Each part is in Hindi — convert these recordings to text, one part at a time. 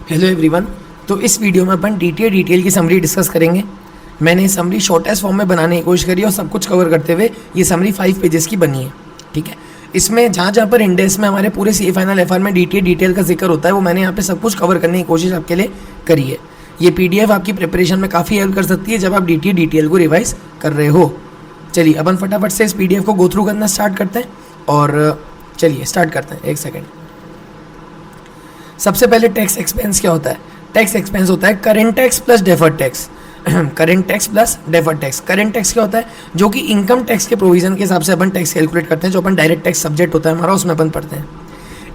Hello everyone. तो इस वीडियो में अपन डिटेल की समरी डिस्कस करेंगे। मैंने समरी शॉर्टेस्ट फॉर्म में बनाने की कोशिश करी और सब कुछ कवर करते हुए ये समरी 5 पेजेस की बनी है। ठीक है, इसमें जहाँ जहाँ पर इंडेक्स में हमारे पूरे सी फाइनल एफ आर में डिटेल का जिक्र होता है वो मैंने यहाँ पे सब कुछ कवर करने की कोशिश आपके लिए करी है। ये PDF आपकी प्रिपरेशन में काफ़ी हेल्प कर सकती है जब आप डिटेल को रिवाइज कर रहे हो। चलिए अपन फटाफट से इस PDF को गो थ्रू करना स्टार्ट करते हैं और चलिए स्टार्ट करते हैं। एक सेकेंड। सबसे पहले टैक्स एक्सपेंस क्या होता है? टैक्स एक्सपेंस होता है current tax plus deferred tax. Current tax plus deferred tax. Current tax क्या होता है? जो कि इनकम टैक्स के प्रोविजन के हिसाब से अपन टैक्स कैलकुलेट करते हैं, जो अपन डायरेक्ट टैक्स सब्जेक्ट होता है हमारा उसमें अपन पढ़ते हैं।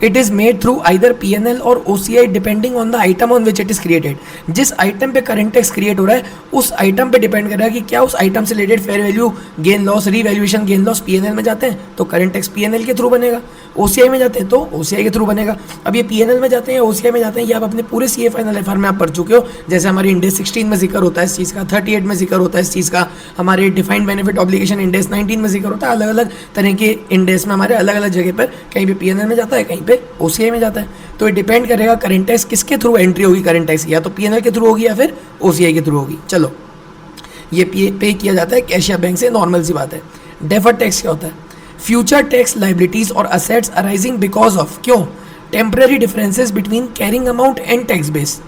It is made through either PNL और OCI depending on the item on which it is created. जिस आइटम पे करंट टैक्स क्रिएट हो रहा है उस आइटम पे डिपेंड कर रहा है कि क्या उस आइटम से related fair value gain loss, revaluation gain loss PNL में जाते हैं तो करंट टैक्स PNL के थ्रू बनेगा, OCI में जाते हैं तो OCI के थ्रू बनेगा। अब ये PNL में जाते हैं या OCI में जाते हैं ये आप अपने पूरे CA फाइनल FR में आप पढ़ चुके हो। जैसे हमारे इंडेक्स 16 में जिक्र होता है इस चीज़ का, 38 में जिक्र होता है इस चीज़ का, हमारे डिफाइंड बेनिफिट ऑब्लिगेशन इंडेक्स 19 में जिक्र होता है। अलग अलग तरह के इंडेक्स में हमारे अलग अलग जगह पर कहीं पे PNL में जाता है, कहीं पे OCI में जाता है। तो ये डिपेंड करेगा करंट टैक्स किसके थ्रू एंट्री होगी। करंट टैक्स या तो PNL के थ्रू होगी या फिर OCI के थ्रू होगी। चलो ये पे किया जाता है कैश या बैंक से, नॉर्मल सी बात है। डेफर्ड टैक्स क्या होता है? फ्यूचर टैक्स लाइबिलिटीज और असेट्स अराइजिंग बिकॉज ऑफ क्यों temporary differences between carrying amount and tax base.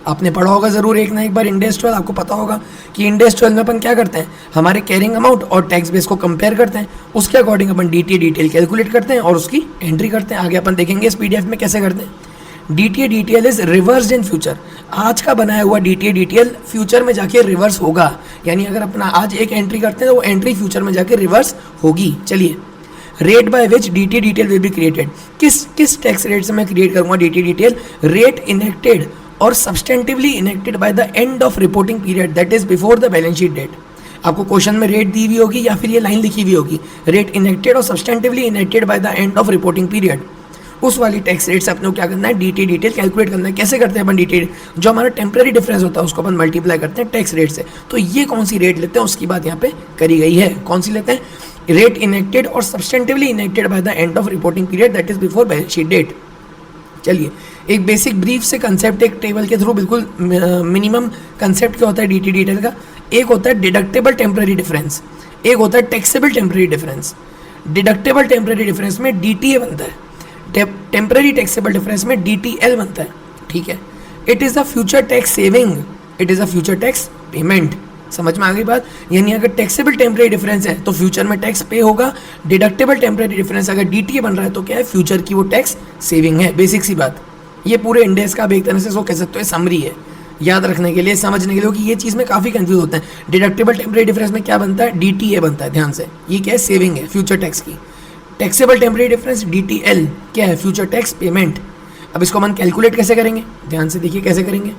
आपने पढ़ा होगा ज़रूर एक ना एक बार इंडेक्स 12, आपको पता होगा कि इंडेक्स 12 में अपन क्या करते हैं, हमारे कैरिंग अमाउंट और टैक्स बेस को कंपेयर करते हैं, उसके अकॉर्डिंग अपन डिटेल कैलकुलेट करते हैं और उसकी एंट्री करते हैं। आगे अपन देखेंगे इस PDF में कैसे करते हैं। Detail is reversed in future. आज का बनाया हुआ डिटेल फ्यूचर में जाके रिवर्स होगा, यानी अगर अपना आज एक एंट्री करते हैं तो वो एंट्री फ्यूचर में जाके रिवर्स होगी। चलिए, rate by which DTL will be created. किस टैक्स रेट से मैं क्रिएट करूंगा डिटेल? रेट इनेक्टेड और substantively enacted by the end of reporting period that is before the balance sheet date. आपको क्वेश्चन में रेट दी हुई होगी या फिर ये लाइन लिखी हुई होगी, रेट इनेक्टेड और substantively enacted by the end of reporting period. उस वाली टैक्स रेट से अपने को क्या करना है, डिटेल कैलकुलेट करना है। कैसे करते हैं अपन डिटेल? जो हमारा टेम्पररी डिफरेंस होता है उसको अपन मल्टीप्लाई करते हैं टैक्स रेट से। तो ये कौन सी रेट लेते हैं उसकी बात यहाँ पे करी गई है। कौन सी लेते हैं? रेट इनेक्टेड और substantively enacted by the end of reporting period that is before balance sheet date. चलिए एक बेसिक ब्रीफ से कंसेप्ट एक टेबल के थ्रू बिल्कुल मिनिमम कंसेप्ट क्या होता है डिटेल का। एक होता है डिडक्टेबल टेम्पररी डिफरेंस, एक होता है taxable temporary difference. Deductible temporary difference में DTA बनता है, टेम्पररी टैक्सेबल डिफरेंस में DTL बनता है। ठीक है, it is a future tax saving, it is a future tax payment. समझ में आ गई बात? यानी अगर टैक्सेबल टेम्पररी डिफरेंस है तो फ्यूचर में टैक्स पे होगा, डिडक्टेबल टेम्पररी डिफरेंस अगर DTA बन रहा है तो क्या है, फ्यूचर की वो टैक्स सेविंग है। बेसिक सी बात, ये पूरे इंडेक्स का आप एक तरह से इसको कह सकते हो समरी है, याद रखने के लिए, समझने के लिए, कि ये चीज़ में काफ़ी कंफ्यूज होते हैं। डिडक्टेबल टेम्पररी डिफरेंस में क्या बनता है, DTA बनता है। ध्यान से, ये क्या है, सेविंग है फ्यूचर टैक्स की। टैक्सेबल टेम्पररी डिफरेंस DTL क्या है, फ्यूचर टैक्स पेमेंट। अब इसको हम कैलकुलेट कैसे करेंगे, ध्यान से देखिए कैसे करेंगे।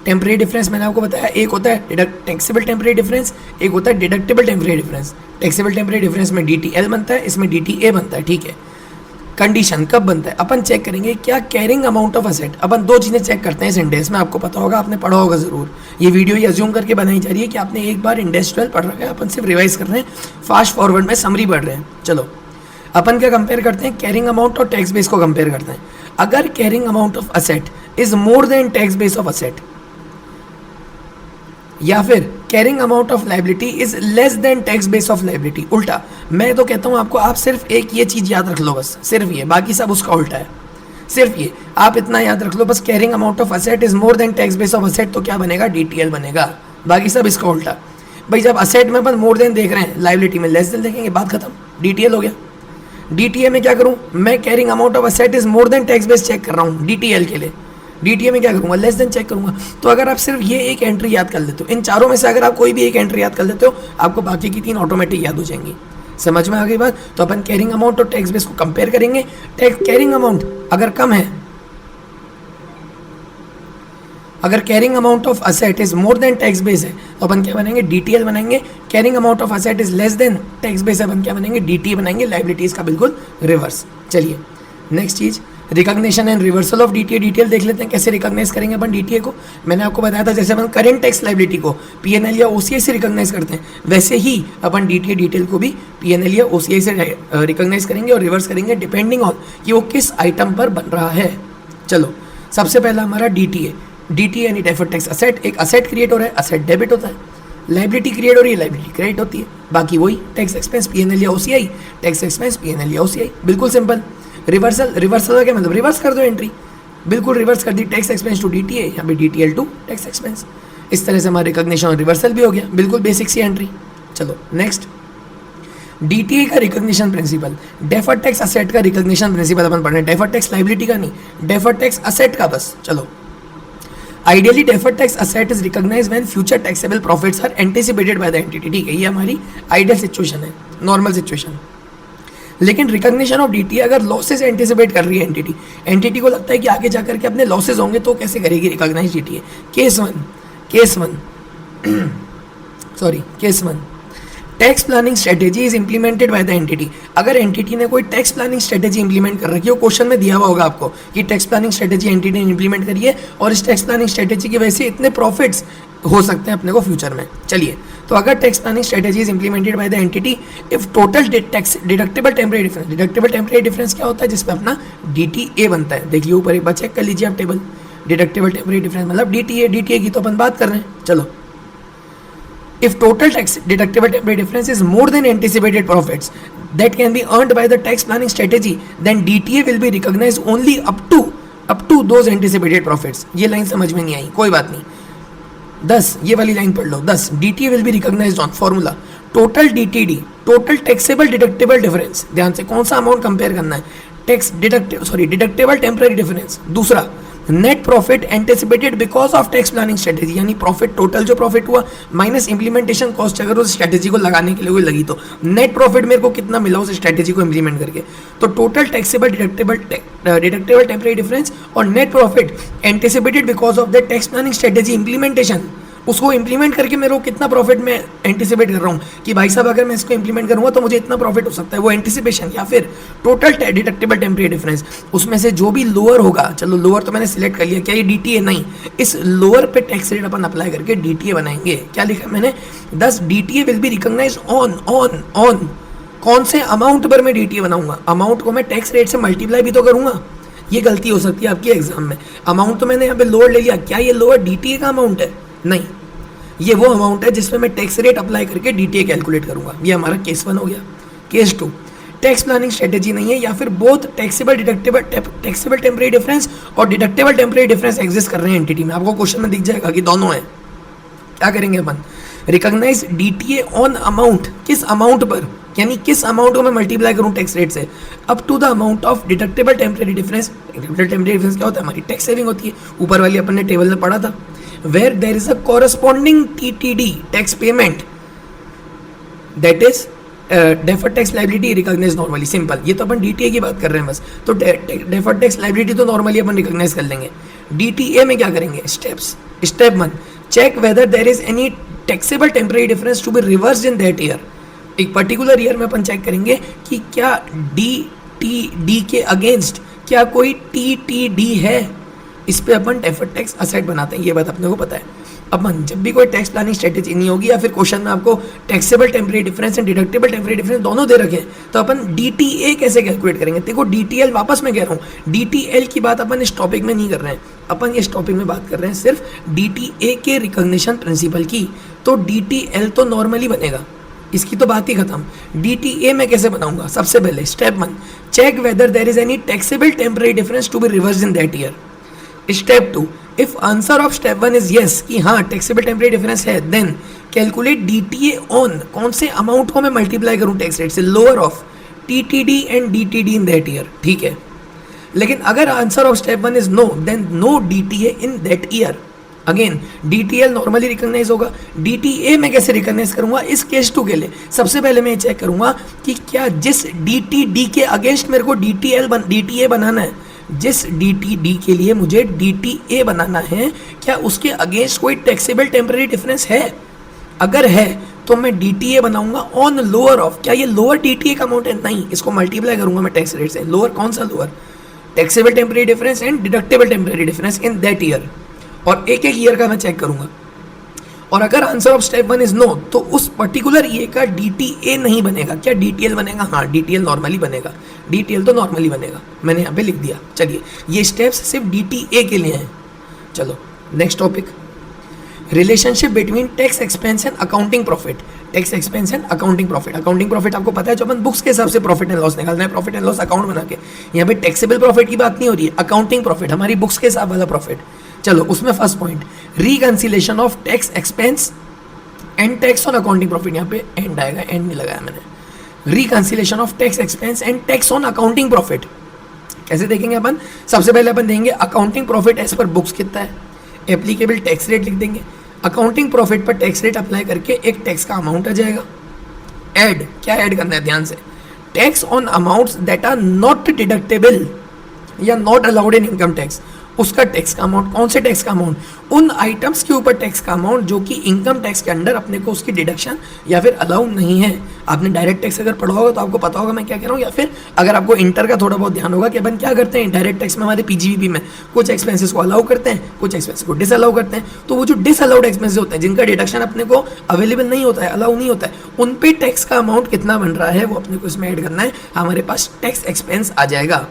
टेम्पररी डिफरेंस मैंने आपको बताया, एक होता है टैक्सेबल टेम्पररी डिफरेंस, एक होता है deductible temporary difference. Taxable temporary difference में DTL बनता है, इसमें DTA बनता है। ठीक है, कंडीशन कब बनता है, अपन चेक करेंगे क्या कैरिंग अमाउंट ऑफ असेट। अपन दो चीज़ें चेक करते हैं इस इंडेक्स में, आपको पता होगा, आपने पढ़ा होगा ज़रूर। ये वीडियो ये अज्यूम करके बनाई जा रही है कि आपने एक बार इंडेक्स 12 पढ़ रखा है, अपन सिर्फ रिवाइज कर रहे हैं, फास्ट फॉरवर्ड में समरी पढ़ रहे हैं। चलो अपन क्या कंपेयर करते हैं, कैरिंग अमाउंट और टैक्स बेस को कंपेयर करते हैं। अगर carrying amount of asset is more than tax base of asset, या फिर carrying amount of liability is less than tax base of liability. उल्टा, मैं तो कहता हूं आपको, आप सिर्फ एक ये चीज याद रख लो बस, सिर्फ ये, बाकी सब उसका उल्टा है। सिर्फ ये आप इतना याद रख लो बस, carrying amount of asset is more than tax base of asset तो क्या बनेगा, DTL बनेगा। बाकी सब इसका उल्टा। भाई जब असेट में अपन मोर देन देख रहे हैं, लाइबिलिटी में लेस देन देखेंगे, बात खत्म, DTL हो गया। DTA में क्या करूं मैं, carrying amount of asset is more than tax base check कर रहा हूं DTL के लिए। DTA में क्या करूंगा, लेस देन चेक करूंगा। तो अगर आप सिर्फ ये एक एंट्री याद कर लेते हो, इन चारों में से अगर आप कोई भी एक एंट्री याद कर लेते हो, आपको बाकी की 3 ऑटोमेटिक याद हो जाएंगी। समझ में आ गई बात? तो अपन कैरिंग अमाउंट और टैक्स बेस को कंपेयर करेंगे। कैरिंग अमाउंट अगर कम है, अगर carrying amount of asset is more than tax base है तो अपन क्या बनाएंगे, DTL बनाएंगे। Carrying amount of asset is less than tax base है, अपन क्या बनाएंगे, DT बनाएंगे। लाइबिलिटीज का बिल्कुल रिवर्स। चलिए नेक्स्ट चीज, recognition and reversal of DTA देख लेते हैं, कैसे रिकॉग्नाइज करेंगे अपन DTA को। मैंने आपको बताया था जैसे अपन करेंट टैक्स लाइबिलिटी को PNL या OCI से रिकॉग्नाइज करते हैं, वैसे ही अपन DTA को भी PNL या OCI से रिकॉग्नाइज करेंगे और रिवर्स करेंगे डिपेंडिंग ऑन कि वो किस आइटम पर बन रहा है। चलो सबसे पहला हमारा डीटीए, डीटीए यानी डेफर्ड टैक्स असेट, एक असेट क्रिएट हो रहा है, असेट डेबिट होता है, लाइबिलिटी क्रिएट हो रही है, लाइबिलिटी क्रेडिट होती है, बाकी वही टैक्स एक्सपेंस पीएनएल या ओसीआई, टैक्स एक्सपेंस पीएनएल या ओसीआई, बिल्कुल सिंपल। रिवर्सल, रिवर्सल का क्या मतलब, रिवर्स कर दो एंट्री, बिल्कुल रिवर्स कर दी, टैक्स एक्सपेंस टू डीटीए या फिर डीटीएल टू टैक्स एक्सपेंस। इस तरह से हमारा रिकॉग्निशन और रिवर्सल भी हो गया, बिल्कुल बेसिक सी एंट्री। चलो नेक्स्ट, डीटीए का recognition principle, deferred tax asset का रिकॉग्निशन प्रिंसिपल अपन पढ़ रहे हैं, डेफर्ड टैक्स लाइबिलिटी का नहीं, डेफर्ड टैक्स असेट का बस। चलो, ideally deferred tax asset is recognize when future taxable profits are anticipated by the entity. ठीक है, ये हमारी आइडियल सिचुएशन है, नॉर्मल सिचुएशन। लेकिन रिकॉग्निशन ऑफ डीटीए अगर लॉसेस एंटिसिपेट कर रही है एंटिटी, एंटिटी को लगता है कि आगे जाकर के अपने लॉसेस होंगे, तो कैसे करेगी recognize DTA. Case one, tax planning strategy is implemented by the entity. अगर एंटिटी ने कोई टैक्स प्लानिंग स्ट्रेटेजी इंप्लीमेंट कर रखी है, क्वेश्चन में दिया हुआ होगा आपको कि टैक्स प्लानिंग स्ट्रेटेजी एंटिटी ने इंप्लीमेंट करी है और इस टैक्स प्लानिंग स्ट्रेटेजी की वजह से इतने प्रॉफिट्स हो सकते हैं अपने को फ्यूचर में। चलिए, तो अगर tax planning strategy is implemented by the entity, if total tax deductible temporary difference, deductible temporary difference क्या होता है, जिसपे अपना डीटीए बनता है। देखिए ऊपर एक बार चेक कर लीजिए आप टेबल, डिडक्टेबल टेम्परेरी डिफरेंस मतलब डीटीए, डीटीए की तो अपन बात कर रहे हैं। चलो, if total tax deductible temporary difference is more than anticipated profits that can be earned by the tax planning strategy, then DTA will be recognized only up to those anticipated profits। ये लाइन समझ में नहीं आई, कोई बात नहीं। 10, ये वाली लाइन पढ़ लो। 10, DTA will be recognized on formula total DTD, total taxable deductible difference। ध्यान से कौन सा अमाउंट कंपेयर करना है, टैक्स डिडक्टेबल टेम्परेरी डिफरेंस। दूसरा, net profit anticipated because of tax planning strategy, यानी प्रॉफिट, टोटल जो प्रॉफिट हुआ माइनस इंप्लीमेंटेशन कॉस्ट, अगर उस स्ट्रेटेजी को लगाने के लिए कोई लगी तो नेट प्रॉफिट मेरे को कितना मिला उस स्ट्रेटेजी को इंप्लीमेंट करके। तो total taxable deductible temporary difference और net profit anticipated because of the tax planning strategy implementation, उसको इंप्लीमेंट करके मेरे को कितना प्रॉफिट मैं एंटिसिपेट कर रहा हूँ कि भाई साहब अगर मैं इसको इंप्लीमेंट करूँगा तो मुझे इतना प्रॉफिट हो सकता है, वो एंटिसिपेशन। या फिर टोटल डिडक्टेबल टेम्परेरी डिफरेंस, उसमें से जो भी लोअर होगा, चलो लोअर तो मैंने सिलेक्ट कर लिया, क्या ये डीटीए नहीं, इस लोअर पे टैक्स रेट अपन अप्लाई करके डीटीए बनाएंगे। क्या लिखा मैंने, 10 DTA will be recognize on कौन से अमाउंट पर मैं डीटीए बनाऊंगा, अमाउंट को मैं टैक्स रेट से मल्टीप्लाई भी तो करूंगा। ये गलती हो सकती है आपकी एग्जाम में, अमाउंट तो मैंने यहाँ पे लोअर ले लिया, क्या ये लोअर डीटीए का अमाउंट है, नहीं, ये वो अमाउंट है जिसमें मैं टैक्स रेट अप्लाई करके डीटीए कैलकुलेट करूंगा। ये हमारा केस 1 हो गया। केस 2, टैक्स प्लानिंग स्ट्रेटेजी नहीं है या फिर बोथ टैक्सेबल टेम्परेरी डिफरेंस और डिडक्टेबल टेम्परेरी डिफरेंस एग्जिस्ट कर रहे हैं एंटिटी में। आपको क्वेश्चन में दिख जाएगा कि दोनों है। क्या करेंगे अपन, रिकॉग्नाइज डीटीए ऑन अमाउंट, किस अमाउंट पर, यानी किस अमाउंट को मैं मल्टीप्लाई करूं टैक्स रेट से, up to the amount of deductible temporary difference. Deductible temporary difference क्या होता है, हमारी टैक्स सेविंग होती है, ऊपर वाली अपन ने टेबल में पढ़ा था। Where there is a corresponding TTD tax payment, that is deferred tax liability recognized normally, simple। ये तो अपन DTA की बात कर रहे हैं बस, तो deferred tax liability तो नॉर्मली अपन रिकॉग्नाइज कर लेंगे। DTA में क्या करेंगे, steps. Step 1, check whether there is any taxable temporary difference to be reverse in that year. एक पर्टिकुलर ईयर में अपन चेक करेंगे कि क्या DTD के अगेंस्ट क्या कोई TTD है, इस पे अपन डेफर्ड टैक्स असेट बनाते हैं, ये बात अपने को पता है। अपन जब भी कोई टैक्स प्लानिंग स्ट्रेटेजी नहीं होगी या फिर क्वेश्चन में आपको taxable temporary difference and deductible temporary difference दोनों दे रखे हैं, तो अपन डीटीए कैसे कैलकुलेट करेंगे। देखो डीटीएल, वापस मैं कह रहा हूँ डीटीएल की बात अपन इस टॉपिक में नहीं कर रहे हैं, अपन इस टॉपिक में बात कर रहे हैं सिर्फ डीटीए के रिकॉग्निशन प्रिंसिपल की। तो डीटीएल तो नॉर्मली बनेगा, इसकी तो बात ही खत्म। डीटीए में कैसे बनाऊंगा, सबसे पहले step 1, check whether there is any taxable temporary difference to be reverse in that year. Step 2, if answer of step 1 is yes कि हाँ टैक्सेबल टेम्परेरी डिफरेंस है, देन कैलकुलेट डीटीए ऑन कौन से अमाउंट को मैं मल्टीप्लाई करूं टैक्स रेट से, lower of TTD and DTD in that year. ठीक है, लेकिन अगर answer of step 1 is no, then no DTA in that year. Again DTL normally recognize होगा, डीटीए में कैसे रिकॉग्नाइज करूंगा, इस केस 2 के लिए सबसे पहले मैं चेक करूंगा कि क्या जिस डीटीडी के अगेंस्ट मेरे को डीटीए बनाना है, जिस डीटीडी के लिए मुझे डीटीए बनाना है, क्या उसके अगेंस्ट कोई टैक्सेबल टेम्परेरी डिफरेंस है। अगर है तो मैं डीटीए बनाऊंगा ऑन लोअर ऑफ, क्या ये लोअर डीटीए का अमाउंट है, नहीं, इसको मल्टीप्लाई करूंगा मैं टैक्स रेट से। लोअर कौन सा lower, taxable temporary difference and deductible temporary difference in that year, और एक एक ईयर का मैं चेक करूंगा। और अगर answer of step 1 is no तो उस पर्टिकुलर ये का DTA नहीं बनेगा। क्या DTL बनेगा? हाँ, DTL नॉर्मली बनेगा, DTL तो नॉर्मली बनेगा, मैंने यहाँ पे लिख दिया। चलिए, ये स्टेप्स सिर्फ DTA के लिए हैं। चलो next topic, relationship between tax expense and accounting profit. Tax expense and accounting profit. Accounting profit आपको पता है जो अपन बुक्स के हिसाब से प्रॉफिट एंड लॉस निकालना है, प्रॉफिट एंड लॉस अकाउंट बना के। यहाँ पे टैक्सेबल प्रॉफिट की बात नहीं हो रही है, अकाउंटिंग प्रॉफिट हमारी बुक्स के हिसाब वाला प्रॉफिट। चलो उसमें first point, reconciliation of tax expense and tax on accounting profit. यहाँ पे एंड आएगा, एंड नहीं लगाया मैंने। Reconciliation of tax expense and tax on accounting profit कैसे देखेंगे अपन? सबसे पहले अपन देंगे accounting profit as per books कितना है, एप्लीकेबल टैक्स रेट लिख देंगे। अकाउंटिंग प्रॉफिट पर टैक्स रेट अप्लाई करके एक टैक्स का अमाउंट आ जाएगा। ऐड, क्या ऐड करना है ध्यान से, tax on amounts that are not deductible या not allowed in income tax. उसका टैक्स का अमाउंट, कौन से टैक्स का अमाउंट? उन आइटम्स के ऊपर टैक्स का अमाउंट जो कि इनकम टैक्स के अंडर अपने को उसकी डिडक्शन या फिर अलाउ नहीं है। आपने डायरेक्ट टैक्स अगर पढ़ा होगा तो आपको पता होगा मैं क्या कह रहा हूँ, या फिर अगर आपको इंटर का थोड़ा बहुत ध्यान होगा कि अपन क्या करते हैं डायरेक्ट टैक्स में, हमारे PGBP में कुछ एक्सपेंसेस को अलाउ करते हैं, कुछ एक्सपेंसेस को डिसअलाउ करते हैं। तो वो जो डिसअलाउड एक्सपेंसेस होते हैं, जिनका डिडक्शन अपने को अवेलेबल नहीं होता है, अलाउ नहीं होता है, उन पे टैक्स का अमाउंट कितना बन रहा है वो अपने को इसमें ऐड करना है, हमारे पास टैक्स एक्सपेंस आ जाएगा।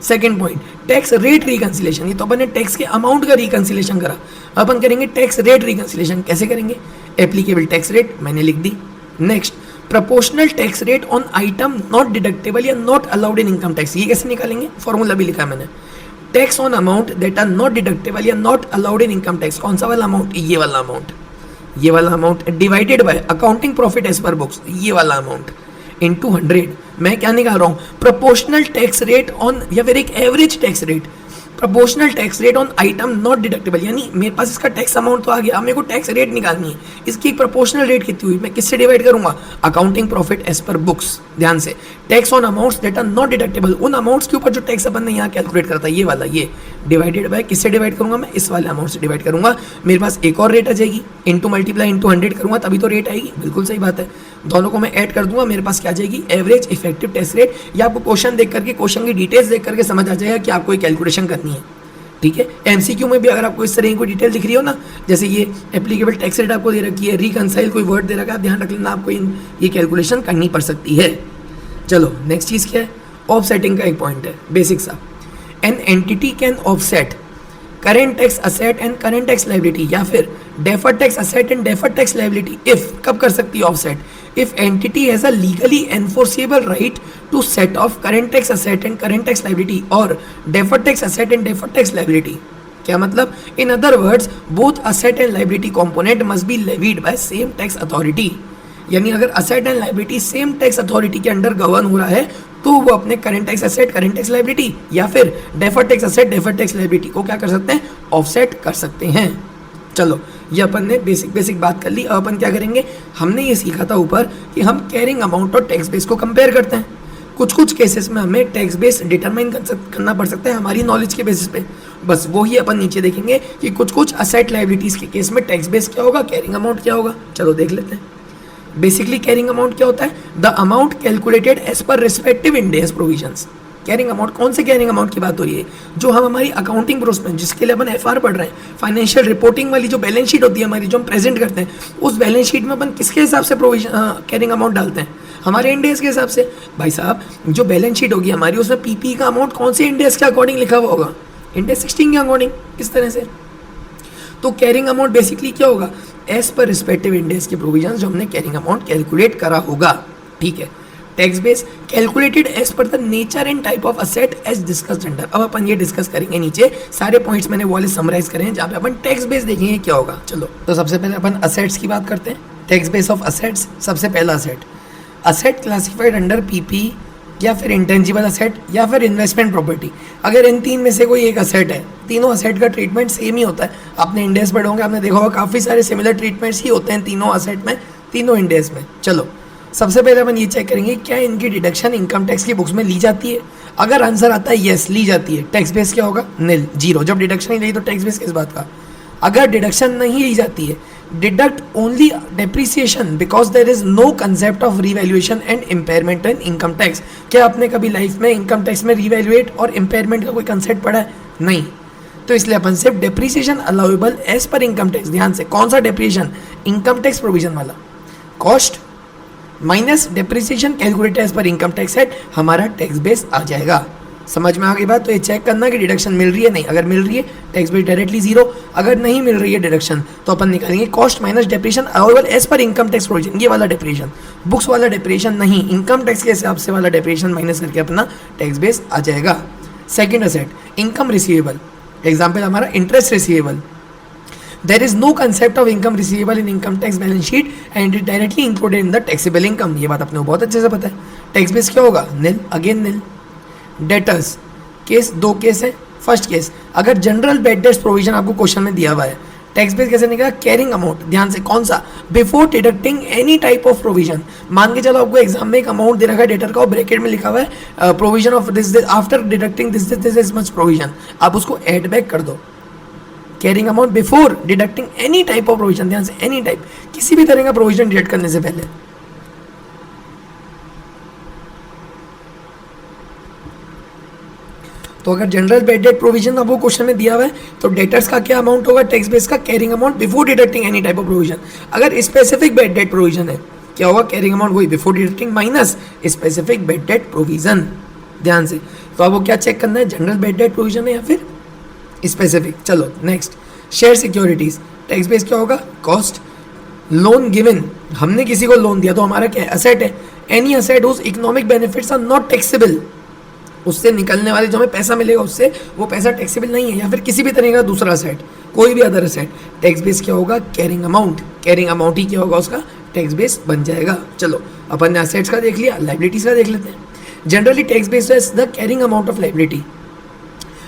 Second point, tax rate reconciliation. ये तो अपन ने टैक्स के अमाउंट का रिकंसिलेशन करा, अपन करेंगे टैक्स रेट रिकंसिलेशन। कैसे करेंगे? एप्लीकेबल टैक्स रेट मैंने लिख दी। Next, proportional tax rate on item not deductible या not allowed in income tax. ये कैसे निकालेंगे? फॉर्मूला भी लिखा मैंने, tax on amount that are not deductible या not allowed in income tax. कौन सा वाला अमाउंट? ये वाला अमाउंट, ये वाला amount divided by accounting profit as per books, ये वाला अमाउंट इंटू 100। मैं क्या निकाल रहा हूँ? प्रोपोर्शनल टैक्स रेट ऑन, या फिर एक average tax rate, proportional tax rate on item not deductible. यानी मेरे पास इसका टैक्स अमाउंट तो आ गया, अब मेरे को टैक्स रेट निकालनी है। इसकी प्रोपोर्शनल रेट कितनी हुई, मैं किससे डिवाइड करूंगा? Accounting profit as per books. ध्यान से, tax on amounts that are not deductible, उन अमाउंट्स के ऊपर जो टैक्स अपन ने यहाँ कैलकुलेट करता है, ये वाला, ये डिवाइडेड बाय किससे डिवाइड करूंगा? मैं इस वाले अमाउंट से डिवाइड करूंगा। मेरे पास एक और रेट आ जाएगी, इंटू मल्टीप्लाई इंटू 100 करूंगा तभी तो रेट आएगी। बिल्कुल सही बात है, दोनों को मैं ऐड कर दूंगा, मेरे पास क्या आ जाएगी? Average effective tax rate. या आपको क्वेश्चन देख करके, क्वेश्चन की डिटेल्स देख करके समझ आ जाएगा कि आपको ये कैलकुलेशन करनी है। ठीक है, MCQ में भी अगर आपको इस तरह की कोई डिटेल दिख रही हो ना, जैसे ये एप्लीकेबल टैक्स रेट आपको दे रखी है, रिकंसाइल कोई वर्ड दे रखा है, ध्यान रख लेना, आपको ये कैलकुलेशन करनी पड़ सकती है। चलो नेक्स्ट चीज़ क्या है? ऑफसेटिंग का एक पॉइंट है बेसिक सा। An entity can offset current tax asset and current tax liability, या फिर deferred tax asset and deferred tax liability if, कब कर सकती है offset? If entity has a legally enforceable right to set off current tax asset and current tax liability और deferred tax asset and deferred tax liability. क्या मतलब? In other words, both asset and liability component must be levied by same tax authority. यानी अगर asset and liability same tax authority के अंडर गवर्न हो रहा है तो वो अपने current tax asset, current tax liability, या फिर deferred tax asset, deferred tax liability को क्या कर सकते हैं? ऑफसेट कर सकते हैं। चलो, ये अपन ने बेसिक बात कर ली। अब अपन क्या करेंगे? हमने ये सीखा था ऊपर कि हम कैरिंग अमाउंट और टैक्स बेस को कंपेयर करते हैं। कुछ केसेस में हमें टैक्स बेस डिटरमाइन करना पड़ सकता है हमारी नॉलेज के बेसिस पे। बस वही अपन नीचे देखेंगे कि कुछ असेट लायबिलिटीज के केस में टैक्स बेस क्या होगा, कैरिंग अमाउंट क्या होगा। चलो देख लेते हैं। बेसिकली कैरिंग अमाउंट क्या होता है? The amount calculated as per respective Ind AS provisions. Carrying amount, कौन से कैरिंग अमाउंट की बात हो रही है? जो हम हमारी अकाउंटिंग प्रोसेस में, जिसके लिए अपन FR पढ़ रहे हैं, फाइनेंशियल रिपोर्टिंग वाली जो बैलेंस शीट होती है हमारी, जो हम प्रेजेंट करते हैं, उस बैलेंस शीट में अपन किसके हिसाब से प्रोविजन कैरिंग अमाउंट डालते हैं? हमारे इंड एज के हिसाब से। भाई साहब, जो बैलेंस शीट होगी हमारी, उसमें PP का अमाउंट कौन से इंड एज के अकॉर्डिंग लिखा हुआ होगा? इंड एज 16 के अकॉर्डिंग। इस तरह से तो कैरिंग अमाउंट बेसिकली क्या होगा? As per respective Ind AS के प्रोविजन जो हमने कैरिंग अमाउंट कैलकुलेट करा होगा। ठीक है, tax base calculated as per the nature and type of asset as discussed under. अब अपन ये डिस्कस करेंगे, नीचे सारे पॉइंट्स मैंने वाले समराइज करे हैं जहाँ पे अपन टैक्स बेस देखेंगे क्या होगा। चलो, तो सबसे पहले अपन असेट्स की बात करते हैं। टैक्स बेस ऑफ असेट्स, सबसे पहला असेट क्लासिफाइड अंडर PP, या फिर इंटेंजिबल असेट, या फिर इन्वेस्टमेंट प्रॉपर्टी। अगर इन तीन में से कोई एक असेट है, तीनों असेट का ट्रीटमेंट सेम ही होता है। आपने इंडेस पढ़े होंगे, आपने देखा होगा काफ़ी सारे सिमिलर ट्रीटमेंट्स ही होते हैं तीनों असेट में, तीनों इंडेस में। चलो, सबसे पहले अपन ये चेक करेंगे क्या इनकी डिडक्शन इनकम टैक्स की बुक्स में ली जाती है। अगर आंसर आता है येस, ली जाती है, टैक्स बेस क्या होगा? निल, जीरो। जब डिडक्शन ही नहीं तो टैक्स बेस किस बात का? अगर डिडक्शन नहीं ली जाती है, deduct only depreciation because there is no concept of revaluation and impairment in income tax. क्या आपने कभी लाइफ में इनकम टैक्स में रिवैल्यूएट और इम्पेयरमेंट का कोई कंसेप्ट पढ़ा है? नहीं। तो इसलिए अपन सिर्फ depreciation allowable as per income tax, ध्यान से कौन सा डेप्रिसिएशन, इनकम टैक्स प्रोविजन वाला, cost minus depreciation calculated as per income tax act, हमारा टैक्स बेस आ जाएगा। समझ में आ गई बात? तो ये चेक करना कि डिडक्शन मिल रही है नहीं, अगर मिल रही है टैक्स बेस डायरेक्टली जीरो, अगर नहीं मिल रही है डिडक्शन तो अपन निकालेंगे cost minus depreciation allowable as per income tax provision, ये वाला डेप्रिसिएशन, बुक्स वाला डेप्रिसिएशन नहीं, इनकम टैक्स के हिसाब से वाला डेप्रिसिएशन माइनस करके अपना टैक्स बेस आ जाएगा। Second asset income receivable, example हमारा interest receivable, there is no concept of income receivable in income tax balance sheet and it directly included in the taxable income, ये बात अपने को बहुत अच्छे से पता है। टैक्स बेस क्या होगा, नील, अगेन नील। डेटर्स केस, दो केस है। फर्स्ट केस, अगर जनरल बेड डेट्स प्रोविजन आपको क्वेश्चन में दिया हुआ है, टैक्स बेस कैसे निकला, कैरिंग अमाउंट, ध्यान से कौन सा, before deducting any type of provision. मान के चलो आपको एग्जाम में एक अमाउंट दे रखा है डेटर का और ब्रैकेट में लिखा हुआ है provision of this after deducting this is much provision, आप उसको एड बैक कर दो। Carrying amount before deducting any type of provision, ध्यान से एनी टाइप, किसी भी तरह का प्रोविजन डिडक्ट करने से पहले। तो अगर जनरल बेड डेट प्रोविजन आपको क्वेश्चन में दिया हुआ है तो डेटर्स का क्या अमाउंट होगा, टैक्स बेस का carrying amount before deducting any type of provision. अगर स्पेसिफिक बेड डेट प्रोविजन है क्या होगा, कैरिंग अमाउंट वही before deducting minus specific bed date provision, ध्यान से। तो आपको क्या चेक करना है, जनरल बेड डेट प्रोविजन है या फिर स्पेसिफिक। चलो next, share securities, tax base क्या होगा, कॉस्ट। लोन गिवन, हमने किसी को लोन दिया तो हमारा क्या है, असेट है। Any asset whose economic benefits are not taxable, उससे निकलने वाले जो हमें पैसा मिलेगा उससे वो पैसा टैक्सेबल नहीं है, या फिर किसी भी तरह का दूसरा असेट, कोई भी अदर असेट, टैक्स बेस क्या होगा, कैरिंग अमाउंट। कैरिंग अमाउंट ही क्या होगा, उसका टैक्स बेस बन जाएगा। चलो अपन ने असेट्स का देख लिया, लाइबिलिटीज का देख लेते हैं। Generally tax base is the carrying amount of liability.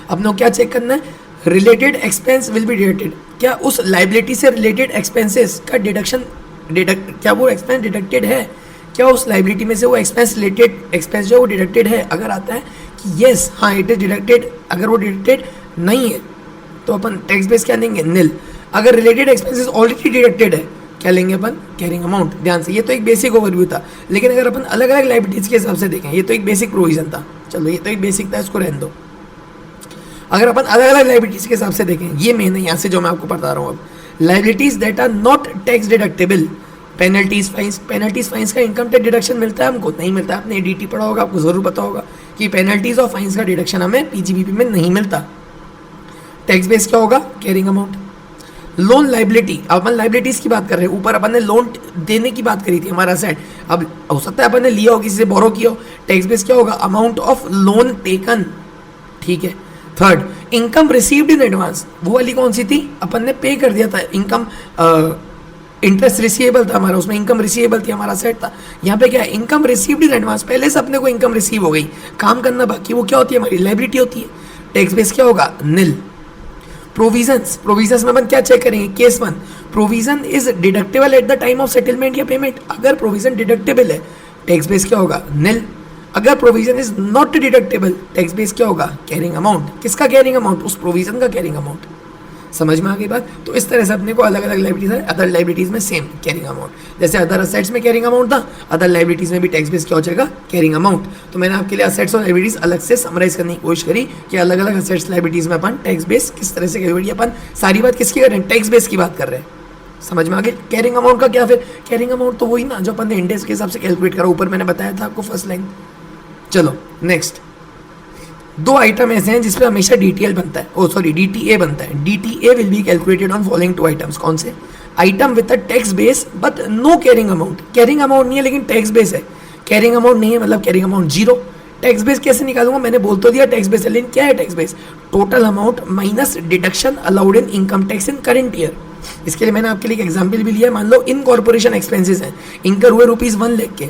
अपने को क्या चेक करना है, related expense will be deducted, क्या उस लाइबिलिटी से रिलेटेड एक्सपेंसेस का डिडक्शन क्या वो एक्सपेंस डिडक्टेड है, क्या उस लाइबिलिटी में से वो एक्सपेंस रिलेटेड एक्सपेंस जो वो डिडक्टेड है। अगर आता है कि येस हाँ इट इज डिडक्टेड, अगर वो डिडक्टेड नहीं है तो अपन टैक्स बेस क्या लेंगे, नील। अगर रिलेटेड एक्सपेंसेस ऑलरेडी डिडक्टेड है क्या लेंगे अपन, कैरिंग अमाउंट। ध्यान से ये तो एक बेसिक ओवरव्यू था, लेकिन अगर अपन अलग अलग लाइबिलिटीज के हिसाब से देखें, ये तो एक बेसिक प्रोविजन था, चलो ये तो एक बेसिक था, इसको रहने दो। अगर अपन अलग अलग लाइबिलिटीज के हिसाब से देखें, ये मेन है यहाँ से जो मैं आपको बता रहा हूँ अब, liabilities that are not tax deductible, penalties fines का इनकम टैक्स डिडक्शन मिलता है हमको, नहीं मिलता। आपने एडीटी पढ़ा होगा, आपको जरूर पता होगा कि पेनल्टीज और फाइन्स का डिडक्शन हमें पीजीबीपी में नहीं मिलता। टैक्स बेस क्या होगा, कैरिंग अमाउंट। लोन लाइबिलिटी, अपन लाइबिलिटीज की बात कर रहे हैं, ऊपर अपन ने लोन देने की बात करी थी, हमारा सेट, अब हो सकता है अपन ने लिया हो, किसी से बोरो किया हो। टैक्स बेस क्या होगा, अमाउंट ऑफ लोन टेकन, ठीक है। Third, income received in advance, वो वाली कौन सी थी, अपन ने पे कर दिया था, इनकम इंटरेस्ट रिसीवेबल था हमारा, उसमें इनकम रिसीवेबल थी, हमारा सेट था। यहाँ पे क्या है, इनकम रिसीव्ड इन एडवांस, पहले से अपने को इनकम रिसीव हो गई, काम करना बाकी, वो क्या होती है, हमारी लाइबिलिटी होती है। टैक्स बेस क्या होगा, नील। प्रोविजंस में अपन क्या चेक करेंगे, case one, provision is deductible at the time of settlement या पेमेंट। अगर प्रोविजन डिडक्टेबल है टैक्स बेस क्या होगा, नील। अगर provision is not deductible tax base क्या होगा, कैरिंग अमाउंट। किसका कैरिंग अमाउंट, उस प्रोविजन का कैरिंग अमाउंट। समझ में आ गई बात। तो इस तरह से अपने को अलग अलग लाइबिलिटीज है, अदर लाइबिलिटीज में सेम कैरिंग अमाउंट, जैसे अदर असेट्स में कैरिंग अमाउंट था, अदर लाइबिलिटीज में भी टैक्स बेस क्या हो जाएगा, कैरिंग अमाउंट। तो मैंने आपके लिए असेट्स और लाइबिलिटीज अलग से समराइज करने की कोशिश करी कि अलग अलग असेट्स लाइबिलिटीज में अपन टैक्स बेस किस तरह से कैलकुलेट, अपन सारी बात किसकी कर रहे हैं, टैक्स बेस की बात कर रहे हैं। समझ में आ गई। कैरिंग अमाउंट का क्या, फिर कैरिंग अमाउंट तो वही ना जो अपन ने इंडेक्स के हिसाब से कैलकुलेट करा, ऊपर मैंने बताया था आपको फर्स्ट लाइन। चलो नेक्स्ट, दो आइटम ऐसे हैं जिसपे हमेशा डीटीएल बनता है, ओ सॉरी डीटीए बनता है। DTA will be calculated on following two items, कौन से, item with a tax base but no carrying amount. Carrying amount नहीं है लेकिन टैक्स बेस है, कैरिंग अमाउंट नहीं है मतलब carrying amount zero. Tax base कैसे निकालूंगा, मैंने बोल तो दिया टैक्स बेस है, लेकिन क्या है tax base, total amount minus deduction allowed in income tax in current year. इसके लिए मैंने आपके लिए एक एग्जाम्पल भी लिया है, मान लो इन कॉर्पोरेशन एक्सपेंसेस हैं, इनकर हुए ₹1 लाख के,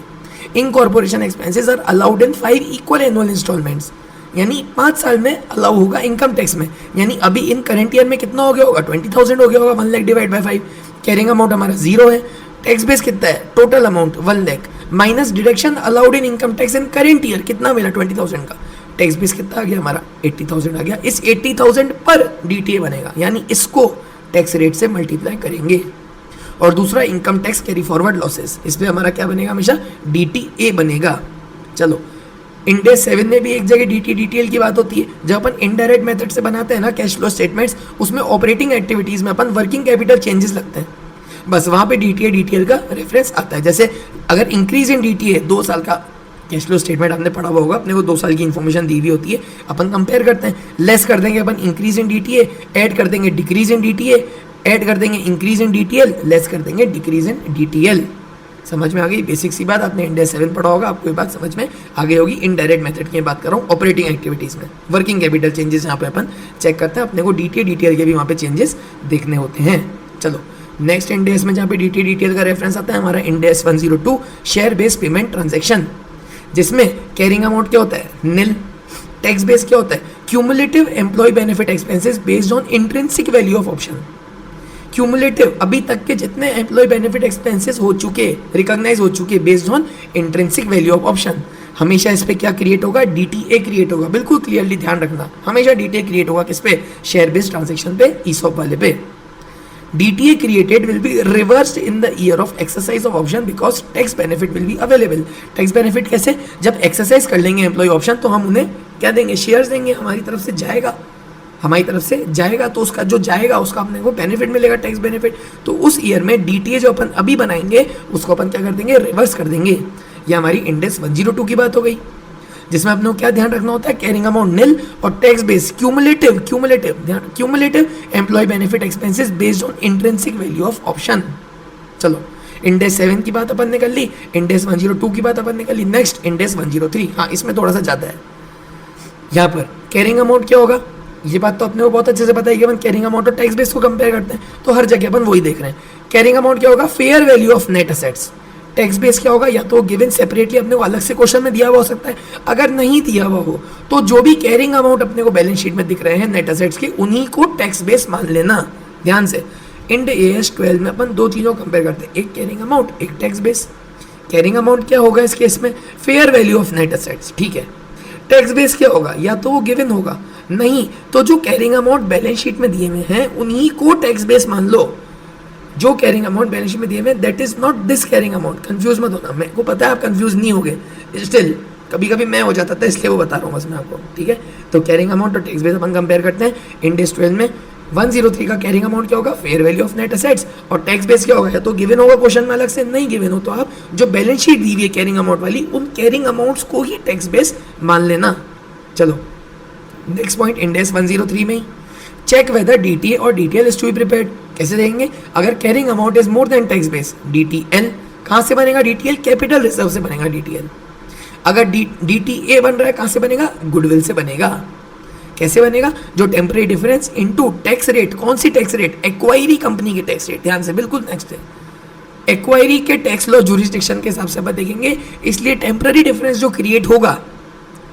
incorporation expenses are allowed in 5 equal annual instalments, यानी 5 साल में अलाउ होगा इनकम टैक्स में। यानी अभी इन करंट ईयर में कितना हो गया होगा, 20,000 हो गया होगा, 1 lakh divide by 5, carrying amount हमारा जीरो है। टैक्स बेस कितना है, total amount 1 lakh minus deduction allowed in income tax in current year, कितना मिला 20,000 का, टैक्स बेस कितना आ गया हमारा 80,000 आ गया। इस 80,000 पर डीटीए बनेगा, यानी इसको टैक्स रेट से मल्टीप्लाई करेंगे। और दूसरा income tax carry forward losses, इस पर हमारा क्या बनेगा, हमेशा डीटीए बनेगा। चलो इंडेस 7 में भी एक जगह डीटी डीटीएल की बात होती है। जब अपन इनडायरेक्ट मेथड से बनाते हैं ना कैश फ्लो स्टेटमेंट्स, उसमें ऑपरेटिंग एक्टिविटीज में अपन वर्किंग कैपिटल चेंजेस लगते हैं, बस वहाँ पे डीटीए डीटीएल का रेफरेंस आता है। जैसे अगर इंक्रीज इन डीटीए 2 साल का कैश फ्लो स्टेटमेंट आपने पढ़ा हुआ होगा, अपने को 2 साल की इन्फॉर्मेशन दी हुई होती है, अपन कंपेयर करते हैं, लेस कर देंगे अपन इंक्रीज इन डीटीए, ऐड कर देंगे डिक्रीज इन डीटीए, ऐड कर देंगे इंक्रीज इन डीटीएल, लेस कर देंगे डिक्रीज इन डीटीएल। समझ में आ गई? बेसिक सी बात, आपने इंडेस 7 पढ़ा होगा, आपको ये बात समझ में आ गई होगी। इनडायरेक्ट मेथड की बात कर रहा हूँ, ऑपरेटिंग एक्टिविटीज में वर्किंग कैपिटल चेंजेस यहाँ पे अपन चेक करते हैं, अपने को डीटीए डीटीएल के भी वहाँ पे चेंजेस देखने होते हैं। चलो नेक्स्ट इंडेस में जहाँ पे डीटीए डीटीएल का रेफरेंस आता है हमारा Ind AS 102 share based payment transaction, जिसमें कैरिंग अमाउंट क्या होता है? निल। टैक्स बेस क्या होता है? Cumulative employee benefit expenses based on intrinsic value of option. Cumulative अभी तक के जितने एम्प्लॉय बेनिफिट एक्सपेंसेस हो चुके, रिकॉग्नाइज हो चुके based on intrinsic value of option, हमेशा इस पे क्या क्रिएट होगा? डीटीए क्रिएट होगा। बिल्कुल क्लियरली ध्यान रखना, हमेशा डीटीए क्रिएट होगा। किस पे? शेयर बेस्ड ट्रांजेक्शन पे, ईसॉप वाले पे। DTA created will be reversed in the year of exercise of option because tax benefit will be available. Tax benefit कैसे? जब एक्सरसाइज कर लेंगे एम्प्लॉय ऑप्शन तो हम उन्हें क्या देंगे? शेयर्स देंगे, हमारी तरफ से जाएगा, हमारी तरफ से जाएगा, तो उसका जो जाएगा उसका अपने को बेनिफिट मिलेगा, टैक्स बेनिफिट। तो उस ईयर में डीटीए जो अपन अभी बनाएंगे उसको अपन क्या कर देंगे? रिवर्स कर देंगे। ये हमारी इंडेस 102 की बात हो गई, जिसमें अपने को क्या ध्यान रखना होता है? कैरिंग अमाउंट निल और tax base cumulative, cumulative employee benefit expenses based on intrinsic value of option. चलो इंडेस 7 की बात अपन ने कर ली, इंडेस 102 की बात अपन ने कर ली। नेक्स्ट इंडेस 103, हाँ इसमें थोड़ा सा ज़्यादा है। यहाँ पर कैरिंग अमाउंट क्या होगा? ये बात तो अपने को बहुत अच्छे से पता है कि अपन कैरिंग अमाउंट और टैक्स बेस को कंपेयर करते हैं, तो हर जगह अपन वही देख रहे हैं। कैरिंग अमाउंट क्या होगा? Fair value of net assets. Tax base क्या होगा? या तो गिवन सेपरेटली अपने को अलग से क्वेश्चन में दिया हुआ हो सकता है, अगर नहीं दिया हुआ हो तो जो भी कैरिंग अमाउंट अपने को बैलेंस शीट में दिख रहे हैं नेट एसेट्स के, उन्हीं को टैक्स बेस मान लेना। ध्यान से, इंड AS 12 में अपन 2 चीज़ों को कंपेयर करते हैं, एक कैरिंग अमाउंट, एक टैक्स बेस। कैरिंग अमाउंट क्या होगा इस केस में? Fair value of net assets, ठीक है। टैक्स बेस क्या होगा? या तो वो गिवन होगा, नहीं तो जो कैरिंग अमाउंट बैलेंस शीट में दिए हुए हैं उन्हीं को टैक्स बेस मान लो। जो कैरिंग अमाउंट बैलेंस शीट में दिए हुए that is not this carrying amount. Confuse मत होना, मेरे को पता है आप कंफ्यूज नहीं होगे, स्टिल कभी कभी मैं हो जाता था, इसलिए वो बता रहा हूँ बस मैं आपको, ठीक है। तो कैरिंग अमाउंट और टैक्स बेस अपन कंपेयर करते हैं। इंडेस 12 में 103 का कैरिंग अमाउंट क्या होगा? Fair value of net assets. और टैक्स बेस क्या होगा? या तो गिवन होगा क्वेश्चन में अलग से, नहीं गिवन हो तो आप जो बैलेंस शीट दी हुई है कैरिंग अमाउंट वाली, उन कैरिंग अमाउंट्स को ही टैक्स बेस मान लेना। चलो नेक्स्ट पॉइंट इंडेस 103 में ही चेक वेदर डीटीए और DTL is to be prepared. कैसे देखेंगे? अगर carrying amount is more than tax base, DTL कहाँ से बनेगा? डीटीएल कैपिटल रिजर्व से बनेगा डीटीएल। अगर डीटीए बन रहा है कहाँ से बनेगा? गुडविल से बनेगा। कैसे बनेगा? जो temporary difference into tax rate. कौन सी टैक्स रेट? एक्वायरी कंपनी की टैक्स रेट। ध्यान से, बिल्कुल नेक्स्ट है, एक्वायरी के टैक्स लॉ जुरिस्डिक्शन के हिसाब से अपन देखेंगे। इसलिए टेम्परेरी डिफरेंस जो क्रिएट होगा,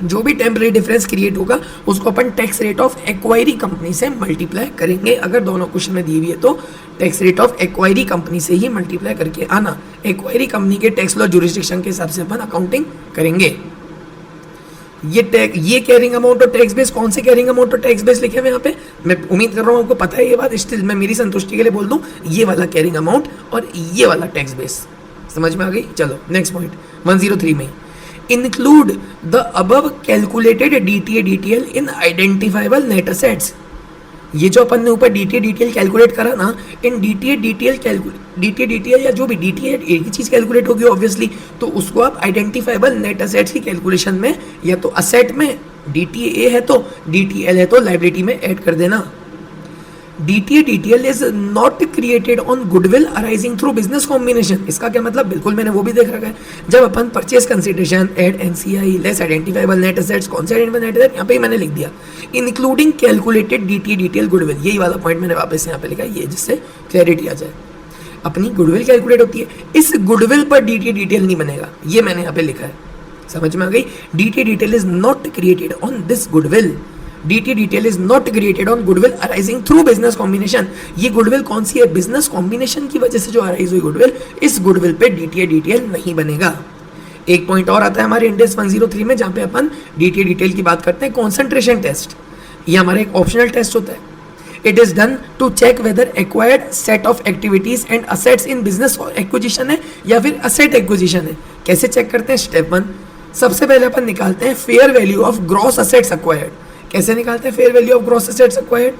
जो भी टेम्परेरी डिफरेंस क्रिएट होगा उसको अपन tax rate of acquiree company से मल्टीप्लाई करेंगे। अगर दोनों क्वेश्चन में दी हुई है तो tax rate of acquiree company से ही मल्टीप्लाई करके आना। एक्वायरी कंपनी के टैक्स लॉ जुरिस्डिक्शन के हिसाब से अपन अकाउंटिंग करेंगे। ये कैरिंग अमाउंट और टैक्स बेस, कौन से कैरिंग अमाउंट और टैक्स बेस लिखे हुए यहाँ पे, मैं उम्मीद कर रहा हूँ आपको पता है ये बात, स्टिल मैं मेरी संतुष्टि के लिए बोल दूँ, ये वाला कैरिंग अमाउंट और ये वाला टैक्स बेस। समझ में आ गई? चलो नेक्स्ट पॉइंट 103 में include the above calculated DTA DTL in identifiable net assets। ये जो अपन ने ऊपर DTA DTL कैलकुलेट करा ना, इन DTA DTL या जो भी DTA एक ही चीज़ कैलकुलेट होगी ऑब्वियसली, तो उसको आप आइडेंटिफाइबल नेट असेट्स की कैलकुलेशन में या तो असेट में DTA है तो DTL है तो लाइबिलिटी में ऐड कर देना। DTA DTL is not created on goodwill arising through business combination. इसका क्या मतलब? बिल्कुल मैंने वो भी देख रखा है। जब अपन purchase consideration add NCI less identifiable net assets, कौन से आइडेंटिफाइबल नेट एसेट यहाँ पे ही मैंने लिख दिया, including calculated DTA DTL goodwill. यही वाला पॉइंट मैंने वापस यहाँ पे लिखा है, ये जिससे क्लैरिटी आ जाए। अपनी गुडविल कैलकुलेट होती है, इस गुडविल पर DTA DTL नहीं बनेगा, ये मैंने यहाँ पे लिखा है। समझ में आ गई? DTA DTL is not created on this goodwill. DTA DTL is not created on goodwill arising through business combination. ये गुडविल कौन सी है? बिजनेस कॉम्बिनेशन की वजह से जो अराइज हुई गुडविल, इस गुडविल पे DTA DTL नहीं बनेगा। एक पॉइंट और आता है हमारे इंडेस 103 में, जहां पे अपन DTA DTL की बात करते हैं, कॉन्सेंट्रेशन टेस्ट। ये हमारा एक ऑप्शनल टेस्ट होता है। It is done to check whether acquired set of activities and assets in business acquisition है या फिर असेट एक्विजिशन है। कैसे चेक करते हैं? स्टेप 1, सबसे पहले अपन निकालते हैं fair value of gross assets acquired. कैसे निकालते हैं fair value of gross assets acquired?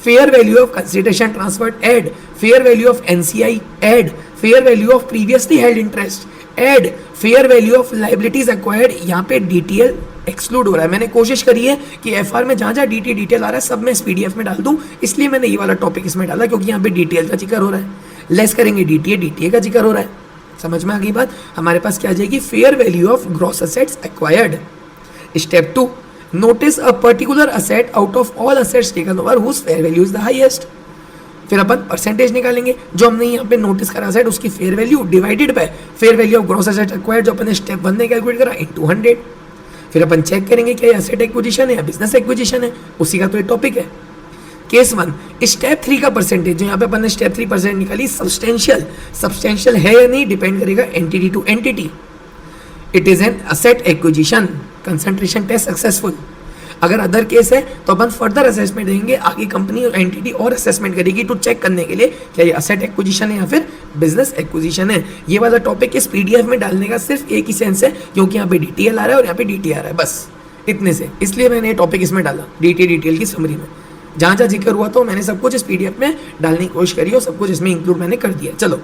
Fair value of consideration transferred add, fair value of NCI add, fair value of previously held interest add, fair value of liabilities acquired. यहाँ पे डीटीएल एक्सक्लूड हो रहा है। मैंने कोशिश करी है कि एफआर में जहाँ जहाँ डिटेल आ रहा है सब मैं इस पीडीएफ में डाल दूँ, इसलिए मैंने ये वाला टॉपिक इसमें डाला, क्योंकि यहाँ पे डिटेल का जिक्र हो रहा है। लेस करेंगे डीटीए का जिक्र हो रहा है। समझ में आ गई बात? हमारे पास क्या आ जाएगी? Fair value of gross assets acquired. Step 2, notice a particular asset out of all assets taken over whose fair value is the highest. फिर अपन परसेंटेज निकालेंगे, जो हमने यहाँ पे नोटिस करा असेट उसकी fair value divided by fair value of gross assets acquired, जो अपन स्टेप 1 में कैलकुलेट करा, इनटू 100। फिर अपन चेक करेंगे क्या ये असेट एक्विजिशन है या बिजनेस एक्विजिशन है, उसी का तो एक टॉपिक है। केस 1, स्टेप 3 का परसेंटेज, जो यहाँ पे अपन ने स्टेप 3% निकाली, सब्सटेंशियल है या नहीं डिपेंड करेगा entity to entity. It is an asset acquisition, concentration test successful. अगर अदर केस है तो अपन फर्दर असेसमेंट देंगे, आगे कंपनी और एंटिटी और असेसमेंट करेगी टू चेक करने के लिए क्या ये असेट एक्विजिशन है या फिर बिजनेस एक्विजिशन है। ये वाला टॉपिक इस पीडीएफ में डालने का सिर्फ एक ही सेंस है, क्योंकि यहाँ पे डिटेल आ रहा है और यहाँ पे डीटी आ रहा है, बस इतने से, इसलिए मैंने ये टॉपिक इसमें डाला डिटेल की समरी में। जहाँ जहाँ जिक्र हुआ तो मैंने सब कुछ इस पीडीएफ में डालने की कोशिश करी और सब कुछ इसमें इंक्लूड मैंने कर दिया। चलो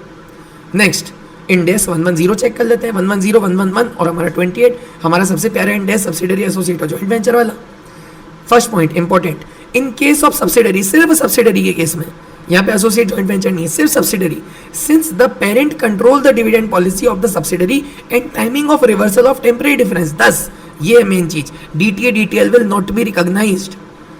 नेक्स्ट, इंडेस 110 चेक कर लेते हैं। 110, 111 और हमारा 28, हमारा सबसे प्यारा इंडेस सब्सिडरी एसोसिएट और जॉइंट वेंचर वाला। First point important, in case of subsidiary, सिर्फ सब्सिडरी के केस में, यहाँ पे एसोसिएट जॉइंट वेंचर नहीं है, सिर्फ subsidiary, since the parent control the dividend policy of the subsidiary and timing of reversal of temporary difference, this ये मेन चीज, DTA will not be recognised.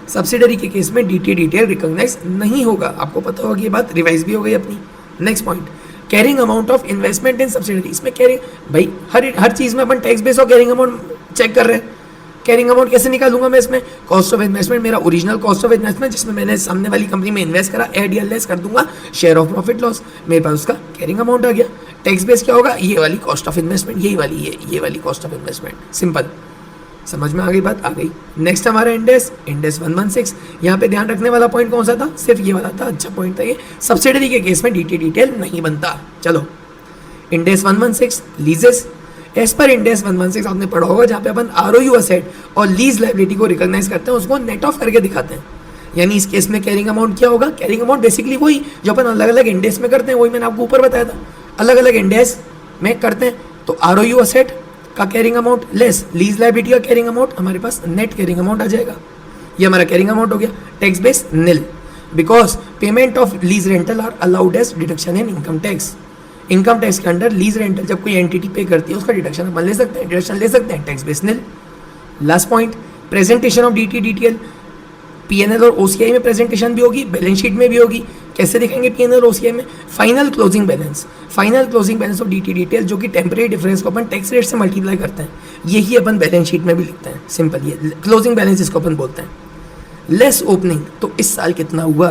Subsidiary के केस में डीटीए रिकॉग्नाइज नहीं होगा, आपको पता होगा ये बात, रिवाइज भी हो गई अपनी। Next point, carrying amount of investment in subsidiary, इसमें कैरिंग, भाई हर चीज में अपन टैक्स बेस और कैरिंग अमाउंट चेक कर रहे हैं। कैरिंग अमाउंट कैसे निकालूंगा मैं इसमें? कॉस्ट ऑफ इन्वेस्टमेंट, मेरा ओरिजिनल कॉस्ट ऑफ इन्वेस्टमेंट जिसमें मैंने सामने वाली कंपनी में इन्वेस्ट करा, एड या लेस कर दूंगा शेयर ऑफ प्रॉफिट लॉस, मेरे पास उसका कैरिंग अमाउंट आ गया। टैक्स बेस क्या होगा? ये वाली कॉस्ट ऑफ इन्वेस्टमेंट, ये वाली कॉस्ट ऑफ इन्वेस्टमेंट, सिंपल। समझ में आ गई बात? आ गई। नेक्स्ट हमारा इंडेस 116, यहाँ पे ध्यान रखने वाला पॉइंट कौन सा था? सिर्फ ये वाला था, अच्छा पॉइंट था ये। सब्सिडरी के केस में डिटेल नहीं बनता। चलो इंडेस 116 लीजेस, एज पर इंडेस 116 आपने पढ़ा होगा, जहाँ पे अपन आरओयू असेट और लीज लायबिलिटी को रिकॉग्नाइज करते हैं, उसको नेट ऑफ करके दिखाते हैं। यानी इस केस में कैरिंग अमाउंट क्या होगा? कैरिंग अमाउंट बेसिकली वही जो अपन अलग अलग इंडेस में करते हैं, वही मैंने आपको ऊपर बताया था, अलग अलग इंडेस में करते हैं। तो आरओयू असेट का carrying amount less lease liability का कैरिंग अमाउंट, हमारे पास नेट कैरिंग अमाउंट आ जाएगा। ये हमारा कैरिंग अमाउंट हो गया। Tax base nil, because payment of lease rental are allowed as deduction in income tax. Income tax के अंडर लीज रेंटल जब कोई एंटिटी पे करती है उसका डिडक्शन अपन ले सकते हैं, डिडक्शन ले सकते हैं, tax base nil. Last point, presentation of DTL, PNL और ओसीआई में प्रेजेंटेशन भी होगी, बैलेंस शीट में भी होगी। कैसे दिखाएंगे पीएनएल ओसीआई में? Final closing balance of DTL, जो कि टेम्परेरी डिफरेंस को अपन टैक्स रेट से मल्टीप्लाई करते हैं, यही अपन बैलेंस शीट में भी लिखते हैं, सिंपल। ये क्लोजिंग बैलेंस इसको अपन बोलते हैं। लेस ओपनिंग, तो इस साल कितना हुआ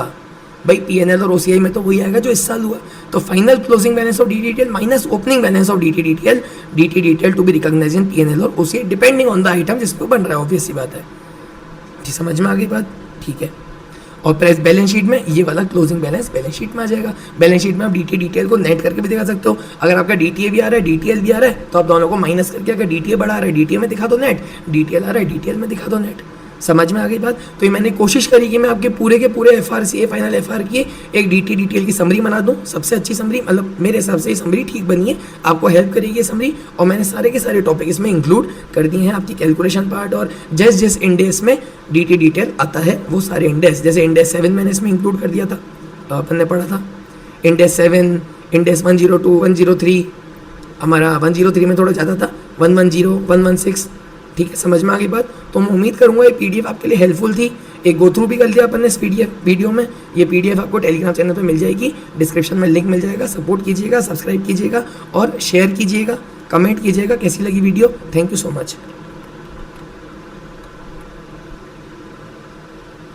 भाई? पीएनएल और ओसीआई में तो वही आएगा जो इस साल हुआ। तो final closing balance of DTL minus opening balance of DTL to be recognised in PnL और OCI depending on the item जिस पे बन रहा है, ऑब्वियस सी बात है। जी समझ में आ गई बात? ठीक है। और प्रेस बैलेंस शीट में ये वाला क्लोजिंग बैलेंस बैलेंस शीट में आ जाएगा। बैलेंस शीट में आप डीटीएल को नेट करके भी दिखा सकते हो। अगर आपका डीटीए भी आ रहा है, डीटीएल भी आ रहा है, तो आप दोनों को माइनस करके, अगर डीटीए बढ़ा रहा है डीटीए में दिखा दो नेट, डीटीएल आ रहा है डीटीएल में दिखा दो नेट। समझ में आ गई बात? तो ये मैंने कोशिश करी कि मैं आपके पूरे के पूरे एफआर सी फाइनल एफआर की एक डीटीएल की समरी बना दूं, सबसे अच्छी समरी, मतलब मेरे हिसाब से ये समरी ठीक बनी है, आपको हेल्प करेगी ये समरी। और मैंने सारे के सारे टॉपिक इसमें इंक्लूड कर दिए हैं, आपकी कैलकुलेशन पार्ट और जिस इंडेस में डीटीएल आता है वो सारे इंडेस, जैसे इंडेस 7 मैंने इसमें इंक्लूड कर दिया था, अपन ने पढ़ा था इंडेस 7, इंडेस 102, 103, हमारा 103 में थोड़ा ज़्यादा था, 110, 116। ठीक है, समझ में आ गई बात? तो मैं उम्मीद करूंगा ये पीडीएफ आपके लिए हेल्पफुल थी। एक गो थ्रू भी कर लिया अपन ने इस पीडीएफ वीडियो में। ये पीडीएफ आपको टेलीग्राम चैनल पे मिल जाएगी, डिस्क्रिप्शन में लिंक मिल जाएगा। सपोर्ट कीजिएगा, सब्सक्राइब कीजिएगा और शेयर कीजिएगा, कमेंट कीजिएगा कैसी लगी video. Thank you so much.